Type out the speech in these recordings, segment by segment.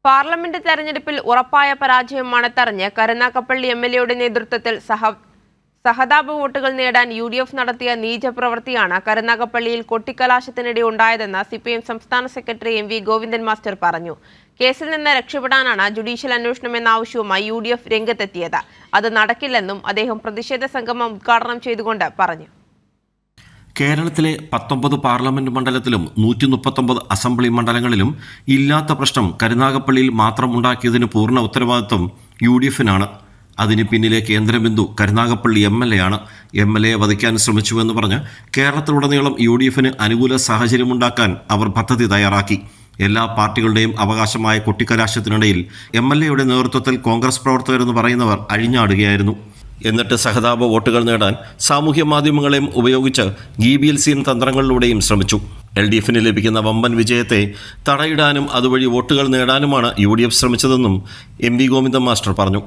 Parliament തെരഞ്ഞെടുപ്പിൽ ഉറപ്പായ പരാജയം മണത്തറിഞ്ഞ് കരുനാഗപ്പള്ളി എംഎൽഎയുടെ നേതൃത്വത്തിൽ സഹതാപ വോട്ടുകൾ നേടാൻ UDF നടത്തിയ നീചപ്രവൃത്തിയാണ് കരുനാഗപ്പള്ളിയിൽ കൊട്ടിക്കലാശത്തിനിടെ ഉണ്ടായതെന്ന് CPM സംസ്ഥാന സെക്രട്ടറി MV ഗോവിന്ദൻ മാസ്റ്റർ പറഞ്ഞു. കേസിൽ നിന്ന് രക്ഷപ്പെടാനാണ് ജുഡീഷ്യൽ അന്വേഷണമെന്ന ആവശ്യവുമായി UDF രംഗത്തെത്തിയത്. അത് നടക്കില്ലെന്നും അദ്ദേഹം പ്രതിഷേധ സംഗമം ഉദ്ഘാടനം ചെയ്തുകൊണ്ട് പറഞ്ഞു. കേരളത്തിലെ 19 പാർലമെന്റ് മണ്ഡലത്തിലും 139 അസംബ്ലി മണ്ഡലങ്ങളിലും ഇല്ലാത്ത പ്രശ്നം കരുനാഗപ്പള്ളിയിൽ മാത്രം ഉണ്ടാക്കിയതിന് പൂർണ്ണ ഉത്തരവാദിത്വം UDFനാണ്. അതിന് പിന്നിലെ കേന്ദ്രബിന്ദു കരുനാഗപ്പള്ളി MLA ആണ്. MLA വധിക്കാൻ ശ്രമിച്ചുവെന്ന് പറഞ്ഞ് കേരളത്തിലുടനീളം UDFന് അനുകൂല സാഹചര്യമുണ്ടാക്കാൻ അവർ പദ്ധതി തയ്യാറാക്കി. എല്ലാ പാർട്ടികളുടെയും അവകാശമായ കൊട്ടിക്കലാശത്തിനിടയിൽ MLAയുടെ നേതൃത്വത്തിൽ കോൺഗ്രസ് പ്രവർത്തകരെന്ന് പറയുന്നവർ അഴിഞ്ഞാടുകയായിരുന്നു. എന്നിട്ട് സഹതാപ വോട്ടുകൾ നേടാൻ സാമൂഹ്യ മാധ്യമങ്ങളെയും ഉപയോഗിച്ച് GBLCN തന്ത്രങ്ങളിലൂടെയും ശ്രമിച്ചു. LDFന് ലഭിക്കുന്ന വമ്പൻ വിജയത്തെ തടയിടാനും അതുവഴി വോട്ടുകൾ നേടാനുമാണ് UDF ശ്രമിച്ചതെന്നും MV ഗോവിന്ദൻ മാസ്റ്റർ പറഞ്ഞു.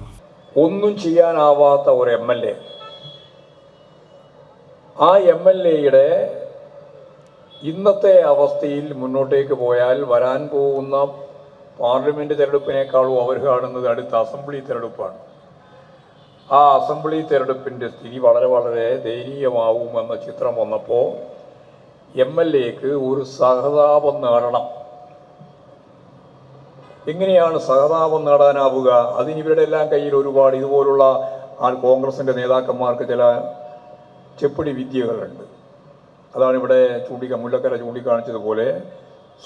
ഒന്നും ചെയ്യാനാവാത്ത ഒരു MLA, ആ MLAയുടെ ഇന്നത്തെ അവസ്ഥയിൽ മുന്നോട്ടേക്ക് പോയാൽ വരാൻ പോകുന്ന പാർലമെന്റ് തെരഞ്ഞെടുപ്പിനേക്കാളും അവർ കാണുന്നത് അടുത്ത അസംബ്ലി തെരഞ്ഞെടുപ്പാണ്. ആ അസംബ്ലി തെരഞ്ഞെടുപ്പിൻ്റെ സ്ഥിതി വളരെ ദയനീയമാവുമെന്ന ചിത്രം വന്നപ്പോൾ MLAക്ക് ഒരു സഹതാപം നേടണം. എങ്ങനെയാണ് സഹതാപം നേടാനാവുക? അതിന് ഇവരുടെ എല്ലാം കയ്യിൽ ഒരുപാട് ഇതുപോലുള്ള കോൺഗ്രസിൻ്റെ നേതാക്കന്മാർക്ക് ചില ചെപ്പിടി വിദ്യകളുണ്ട്. അതാണ് ഇവിടെ മുല്ലക്കര ചൂണ്ടിക്കാണിച്ചതുപോലെ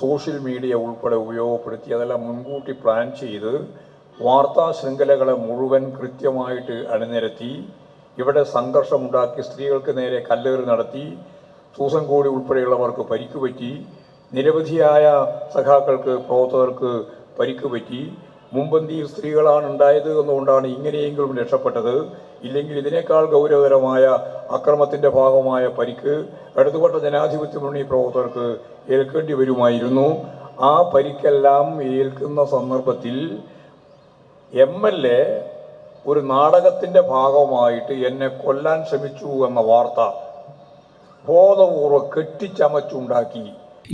സോഷ്യൽ മീഡിയ ഉൾപ്പെടെ ഉപയോഗപ്പെടുത്തി അതെല്ലാം മുൻകൂട്ടി പ്ലാൻ ചെയ്ത് വാർത്താ ശൃംഖലകളെ മുഴുവൻ കൃത്യമായിട്ട് അണിനിരത്തി ഇവിടെ സംഘർഷമുണ്ടാക്കി സ്ത്രീകൾക്ക് നേരെ കല്ലേറ് നടത്തി സൂസൻ കോടി ഉൾപ്പെടെയുള്ളവർക്ക് പരിക്കുപറ്റി, നിരവധിയായ സഖാക്കൾക്ക് പ്രവർത്തകർക്ക് പരിക്കുപറ്റി. മുമ്പന്തിയിൽ സ്ത്രീകളാണ് ഉണ്ടായത് എന്നുകൊണ്ടാണ് ഇങ്ങനെയെങ്കിലും രക്ഷപ്പെട്ടത്. ഇല്ലെങ്കിൽ ഇതിനേക്കാൾ ഗൗരവകരമായ അക്രമത്തിൻ്റെ ഭാഗമായ പരിക്ക് ഇടതുപക്ഷ ജനാധിപത്യ മുന്നണി പ്രവർത്തകർക്ക് ഏൽക്കേണ്ടി വരുമായിരുന്നു. ആ പരിക്കെല്ലാം ഏൽക്കുന്ന സന്ദർഭത്തിൽ MLA ഒരു നാടകത്തിൻ്റെ ഭാഗമായിട്ട് എന്നെ കൊല്ലാൻ ശ്രമിച്ചു എന്ന വാർത്ത ബോധപൂർവ്വം കെട്ടിച്ചമച്ചുണ്ടാക്കി.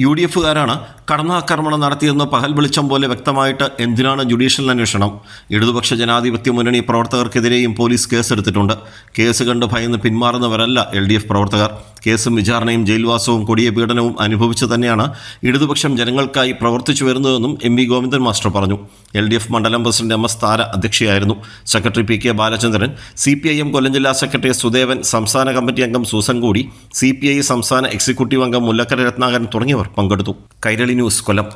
UDFകാരാണ് കടന്നാക്രമണം നടത്തിയെന്ന് പകൽ വെളിച്ചം പോലെ വ്യക്തമായിട്ട് എന്തിനാണ് ജുഡീഷ്യൽ അന്വേഷണം? ഇടതുപക്ഷ ജനാധിപത്യ മുന്നണി പ്രവർത്തകർക്കെതിരെയും പോലീസ് കേസെടുത്തിട്ടുണ്ട്. കേസ് കണ്ട് ഭയന്ന് പിന്മാറുന്നവരല്ല LDF പ്രവർത്തകർ. കേസും വിചാരണയും ജയിൽവാസവും കൊടിയ പീഡനവും അനുഭവിച്ചു തന്നെയാണ് ഇടതുപക്ഷം ജനങ്ങൾക്കായി പ്രവർത്തിച്ചു വരുന്നതെന്നും MV ഗോവിന്ദൻ മാസ്റ്റർ പറഞ്ഞു. LDF മണ്ഡലം പ്രസിഡന്റ് MS താര അധ്യക്ഷയായിരുന്നു. സെക്രട്ടറി PK ബാലചന്ദ്രൻ, CPIM കൊല്ലം ജില്ലാ സെക്രട്ടറി സുദേവൻ, സംസ്ഥാന കമ്മിറ്റി അംഗം സൂസൻ കോടി, CPI സംസ്ഥാന എക്സിക്യൂട്ടീവ് അംഗം മുല്ലക്കര രത്നാകരൻ തുടങ്ങിയവർ പങ്കെടുത്തു. കൈരളി ന്യൂസ്, കൊല്ലം.